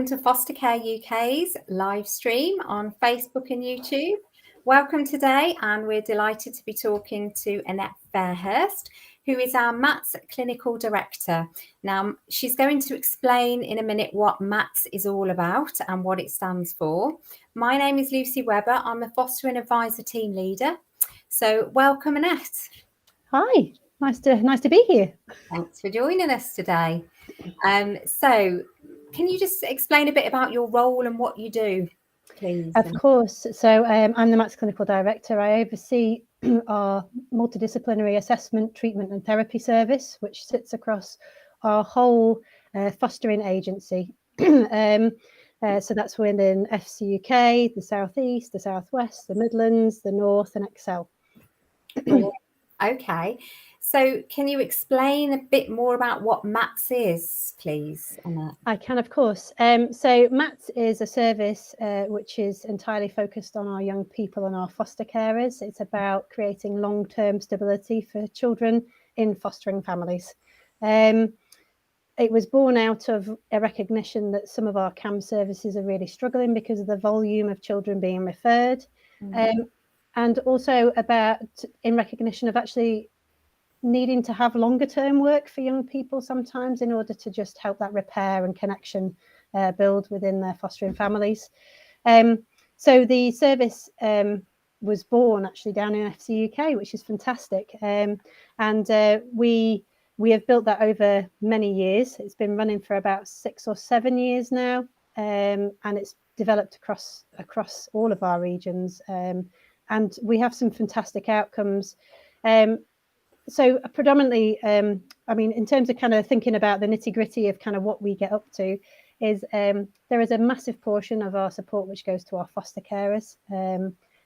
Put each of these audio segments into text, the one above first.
To Foster Care UK's live stream on Facebook and YouTube. Welcome today, and we're delighted to be talking to Annette Fairhurst, who is our MATS Clinical Director. Now, she's going to explain in a minute what MATS is all about and what it stands for. My name is Lucy Webber. I'm the Fostering Advisor Team Leader. So welcome, Annette. Hi, nice to be here. Thanks for joining us today. Can you just explain a bit about your role and what you do, please? Of course. So I'm the MATS Clinical Director. I oversee our multidisciplinary assessment, treatment and therapy service, which sits across our whole fostering agency. So that's within FCUK, the South East, the South West, the Midlands, the North and Excel. Okay. So can you explain a bit more about what MATS is, please, Annette? I can, of course. So MATS is a service which is entirely focused on our young people and our foster carers. It's about creating long-term stability for children in fostering families. It was born out of a recognition that some of our CAM services are really struggling because of the volume of children being referred. And also in recognition of actually needing to have longer term work for young people sometimes in order to just help that repair and connection build within their fostering families. So the service was born actually down in FCUK, which is fantastic. And we have built that over many years. It's been running for about 6 or 7 years now, and it's developed across all of our regions. And we have some fantastic outcomes. So predominantly, in terms of kind of thinking about the nitty gritty of kind of what we get up to, is there is a massive portion of our support which goes to our foster carers.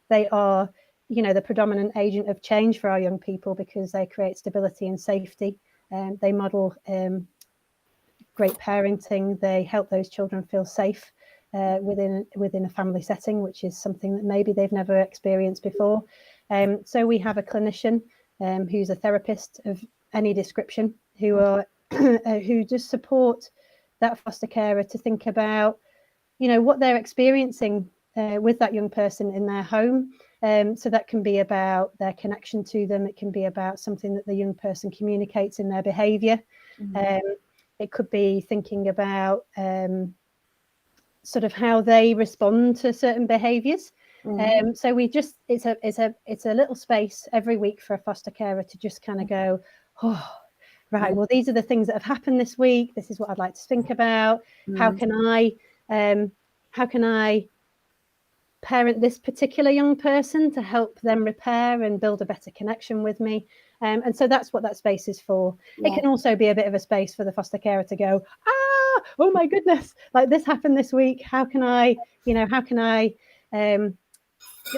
They are, the predominant agent of change for our young people because they create stability and safety. They model great parenting. They help those children feel safe within a family setting, which is something that maybe they've never experienced before. So we have a clinician who's a therapist of any description, who just support that foster carer to think about, what they're experiencing with that young person in their home. So that can be about their connection to them. It can be about something that the young person communicates in their behaviour. It could be thinking about sort of how they respond to certain behaviours. So it's a little space every week for a foster carer to just kind of go, oh, right, well, these are the things that have happened this week. This is what I'd like to think about. How can I parent this particular young person to help them repair and build a better connection with me? And so that's what that space is for. It can also be a bit of a space for the foster carer to go, oh my goodness, like this happened this week. How can I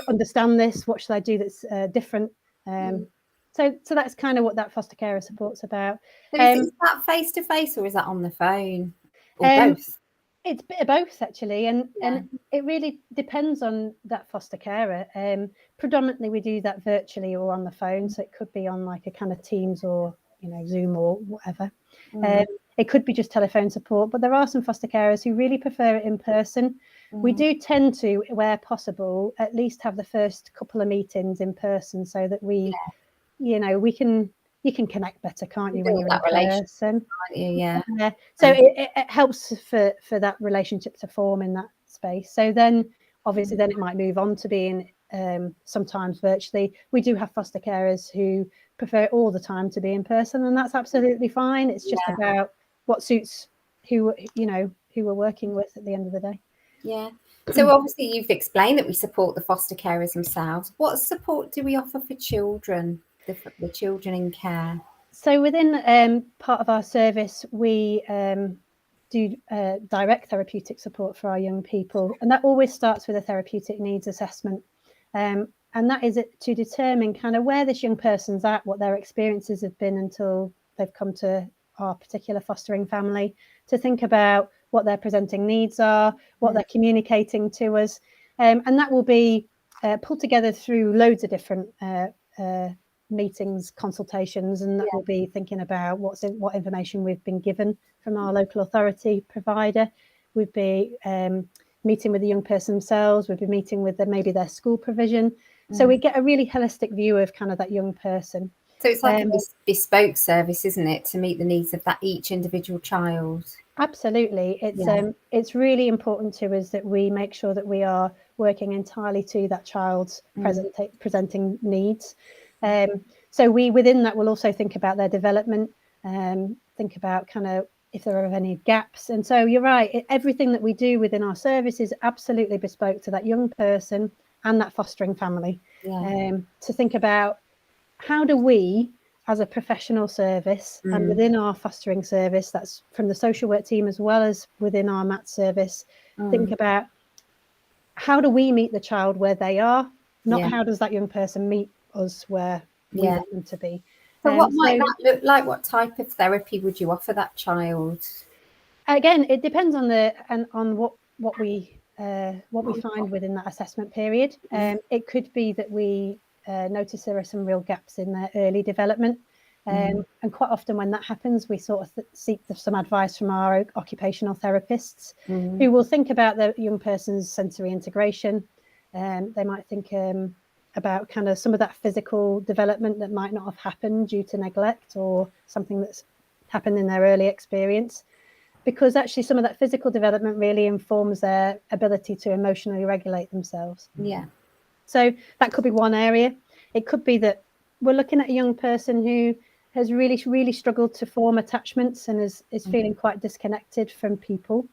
understand this? What should I do that's different? So that's kind of what that foster carer support's about. So is that face to face or is that on the phone, or both? It's a bit of both actually, and it really depends on that foster carer. Predominantly we do that virtually or on the phone, so it could be on like a kind of Teams or Zoom or whatever. It could be just telephone support, but there are some foster carers who really prefer it in person. We do tend to, where possible, at least have the first couple of meetings in person so that we can connect better, can't you, when you're in person? So it helps for that relationship to form in that space. So then obviously then it might move on to being sometimes virtually. We do have foster carers who prefer all the time to be in person, and that's absolutely fine. It's just about what suits who we're working with at the end of the day. So obviously you've explained that we support the foster carers themselves. What support do we offer for children, the children in care? So within part of our service, we do direct therapeutic support for our young people, and that always starts with a therapeutic needs assessment. And that is to determine kind of where this young person's at, what their experiences have been until they've come to our particular fostering family, to think about what their presenting needs are, what they're communicating to us. And that will be pulled together through loads of different meetings, consultations, and that will be thinking about what information we've been given from our local authority provider. we'd be meeting with the young person themselves, we'd be meeting with maybe their school provision. So we get a really holistic view of kind of that young person. So it's like a bespoke service, isn't it, to meet the needs of that each individual child? Absolutely. It's really important to us that we make sure that we are working entirely to that child's presenting needs. So we within that will also think about their development, think about kind of if there are any gaps. And so you're right, everything that we do within our service is absolutely bespoke to that young person and that fostering family. To think about how do we, as a professional service and within our fostering service, that's from the social work team as well as within our MAT service, think about how do we meet the child where they are, not how does that young person meet us where we want them to be. So what might that look like? What type of therapy would you offer that child? Again, it depends on what we find within that assessment period. It could be that we notice there are some real gaps in their early development. And quite often when that happens, we sort of seek some advice from our occupational therapists who will think about the young person's sensory integration. They might think about kind of some of that physical development that might not have happened due to neglect or something that's happened in their early experience. Because actually some of that physical development really informs their ability to emotionally regulate themselves. So that could be one area. It could be that we're looking at a young person who has really struggled to form attachments and is feeling quite disconnected from people.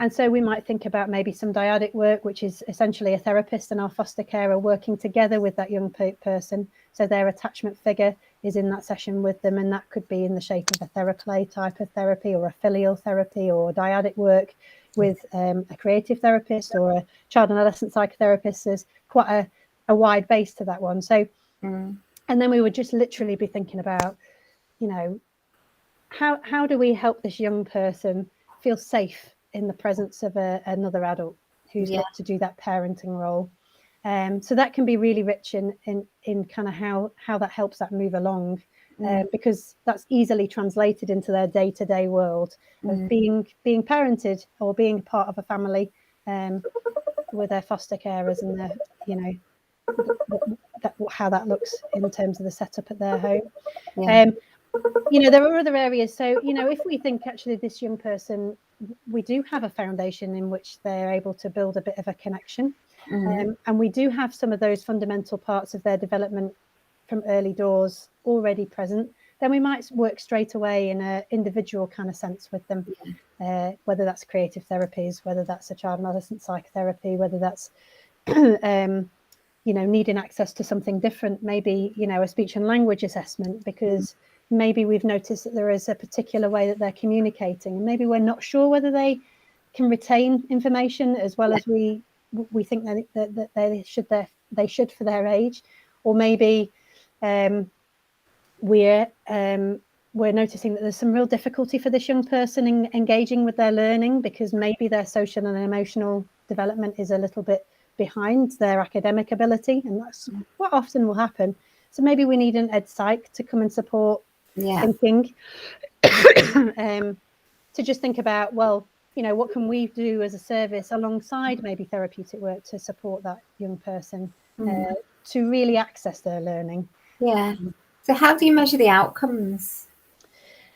And so we might think about maybe some dyadic work, which is essentially a therapist and our foster carer working together with that young person. So their attachment figure is in that session with them, and that could be in the shape of a theraplay type of therapy or a filial therapy or dyadic work with a creative therapist or a child and adolescent psychotherapist. There's quite a wide base to that one. So, and then we would just literally be thinking about, how do we help this young person feel safe in the presence of another adult who's got to do that parenting role. So that can be really rich in kind of how that helps that move along, because that's easily translated into their day-to-day world of being parented or being part of a family with their foster carers and how that looks in terms of the setup at their home. There are other areas. So, if we think actually this young person, we do have a foundation in which they're able to build a bit of a connection. And we do have some of those fundamental parts of their development from early doors already present, then we might work straight away in an individual kind of sense with them, whether that's creative therapies, whether that's a child and adolescent psychotherapy, whether that's needing access to something different, maybe, a speech and language assessment, because maybe we've noticed that there is a particular way that they're communicating, and maybe we're not sure whether they can retain information as well as we think that they should for their age, or maybe we're noticing that there's some real difficulty for this young person in engaging with their learning, because maybe their social and emotional development is a little bit behind their academic ability, and that's what often will happen. So maybe we need an ed psych to come and support thinking, to just think about, well, what can we do as a service alongside maybe therapeutic work to support that young person to really access their learning. So how do you measure the outcomes?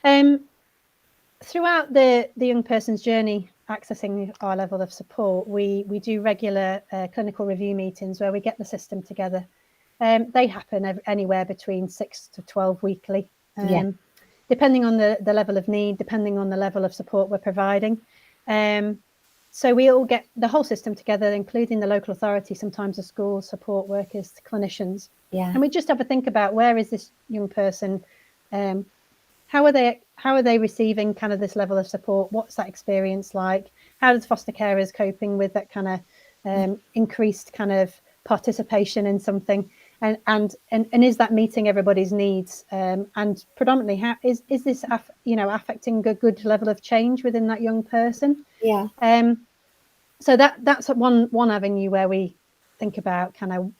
Throughout the young person's journey accessing our level of support, we do regular clinical review meetings where we get the system together. They happen anywhere between 6 to 12 weekly, depending on the level of need, depending on the level of support we're providing. So we all get the whole system together, including the local authority, sometimes the schools, support workers, clinicians. And we just have a think about, where is this young person? How are they receiving kind of this level of support? What's that experience like? How does foster carers coping with that kind of increased kind of participation in something? And is that meeting everybody's needs? And predominantly, how is this affecting a good level of change within that young person? So that's one avenue where we think about kind of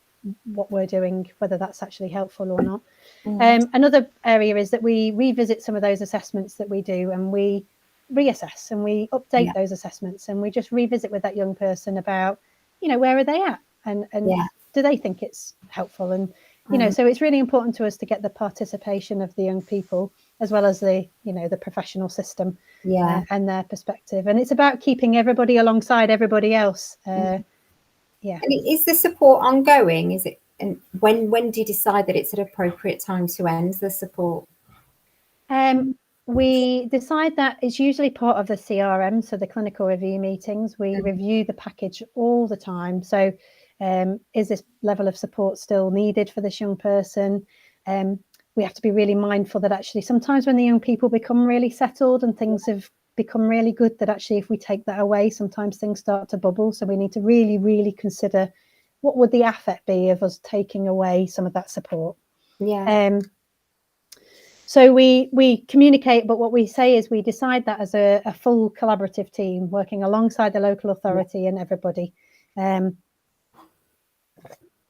what we're doing, whether that's actually helpful or not. Another area is that we revisit some of those assessments that we do, and we reassess and we update those assessments, and we just revisit with that young person about, where are they at, and do they think it's helpful? And so it's really important to us to get the participation of the young people as well as the the professional system and their perspective. And it's about keeping everybody alongside everybody else. And is the support ongoing? Is it, and when do you decide that it's an appropriate time to end the support? We decide that it's usually part of the CRM, so the clinical review meetings. We review the package all the time. So is this level of support still needed for this young person? We have to be really mindful that actually sometimes when the young people become really settled and things have become really good, that actually if we take that away, sometimes things start to bubble. So we need to really, really consider what would the affect be of us taking away some of that support. So we communicate, but what we say is we decide that as a full collaborative team working alongside the local authority and everybody.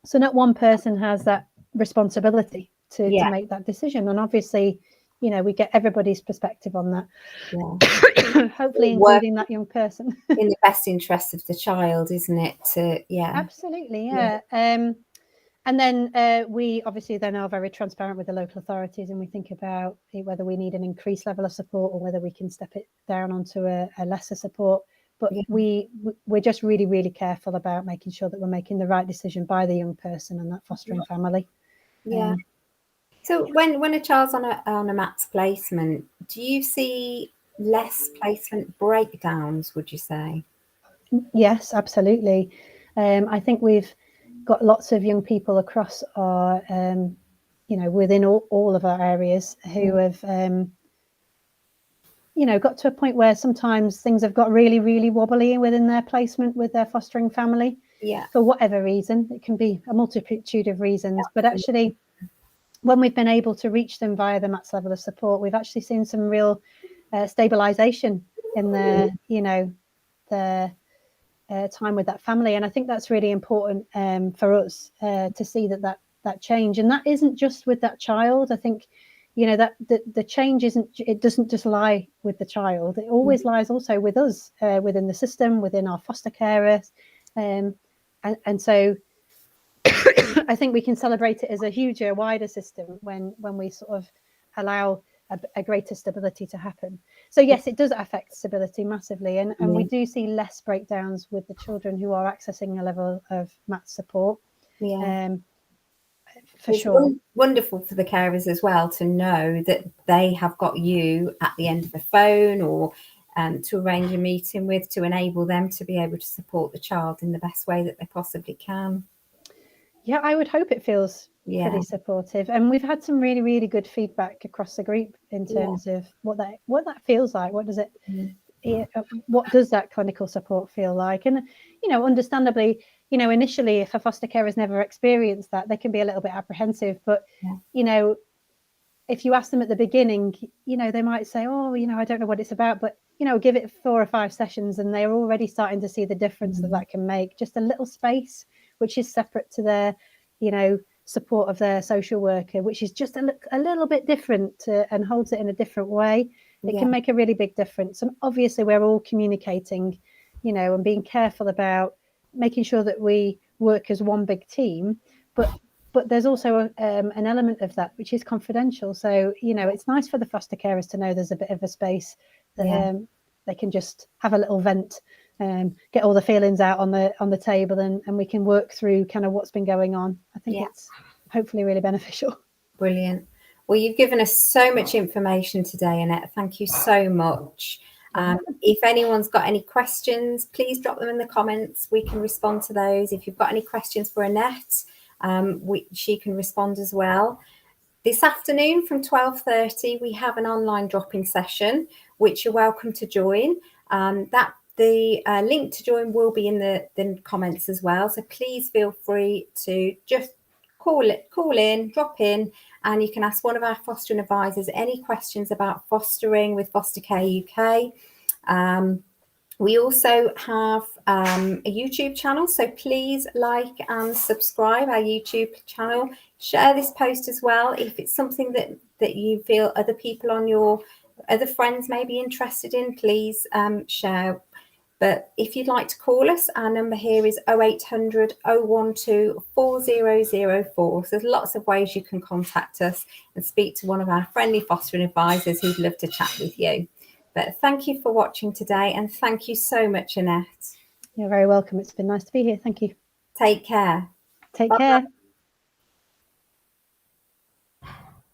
So not one person has that responsibility to make that decision. And obviously, we get everybody's perspective on that, hopefully including that young person. In the best interest of the child, isn't it? Absolutely, and then we obviously then are very transparent with the local authorities, and we think about whether we need an increased level of support or whether we can step it down onto a lesser support. But we're just really, really careful about making sure that we're making the right decision by the young person and that fostering family. So when a child's on a MATS placement, do you see less placement breakdowns, would you say? Yes, absolutely. I think we've got lots of young people across our, within all of our areas who have, got to a point where sometimes things have got really, really wobbly within their placement with their fostering family. For whatever reason. It can be a multitude of reasons, but actually when we've been able to reach them via the MATS level of support, we've actually seen some real stabilization in their, their time with that family. And I think that's really important for us to see that change. And that isn't just with that child. I think, that the change doesn't just lie with the child. It always lies also with us, within the system, within our foster carers. And so I think we can celebrate it as a huger, wider system when we sort of allow a greater stability to happen. So yes, it does affect stability massively, and we do see less breakdowns with the children who are accessing a level of MATS support. For sure. Wonderful for the carers as well to know that they have got you at the end of the phone or to arrange a meeting with, to enable them to be able to support the child in the best way that they possibly can. Yeah, I would hope it feels pretty supportive, and we've had some really, really good feedback across the group in terms of what that feels like. What does it? What does that clinical support feel like? And understandably, initially, if a foster care has never experienced that, they can be a little bit apprehensive. But if you ask them at the beginning, they might say, "Oh, I don't know what it's about," but give it 4 or 5 sessions, and they're already starting to see the difference that can make. Just a little space, which is separate to their, support of their social worker, which is just a little bit different and holds it in a different way. It can make a really big difference. And obviously we're all communicating, and being careful about making sure that we work as one big team, but there's also an element of that which is confidential. So, it's nice for the foster carers to know there's a bit of a space that they can just have a little vent, get all the feelings out on the table, and we can work through kind of what's been going on. I think it's hopefully really beneficial. Brilliant. Well, you've given us so much information today, Annette. Thank you so much. If anyone's got any questions, please drop them in the comments. We can respond to those. If you've got any questions for Annette, she can respond as well. This afternoon from 12:30, we have an online drop-in session, which you're welcome to join. The link to join will be in the comments as well. So please feel free to just call in, drop in, and you can ask one of our fostering advisors any questions about fostering with Foster Care UK. We also have a YouTube channel, so please like and subscribe our YouTube channel. Share this post as well if it's something that you feel other people on your other friends may be interested in, please share. But if you'd like to call us, our number here is 0800 012 4004. So there's lots of ways you can contact us and speak to one of our friendly fostering advisors who'd love to chat with you. But thank you for watching today, and thank you so much, Annette. You're very welcome. It's been nice to be here. Thank you. Take care. Take care.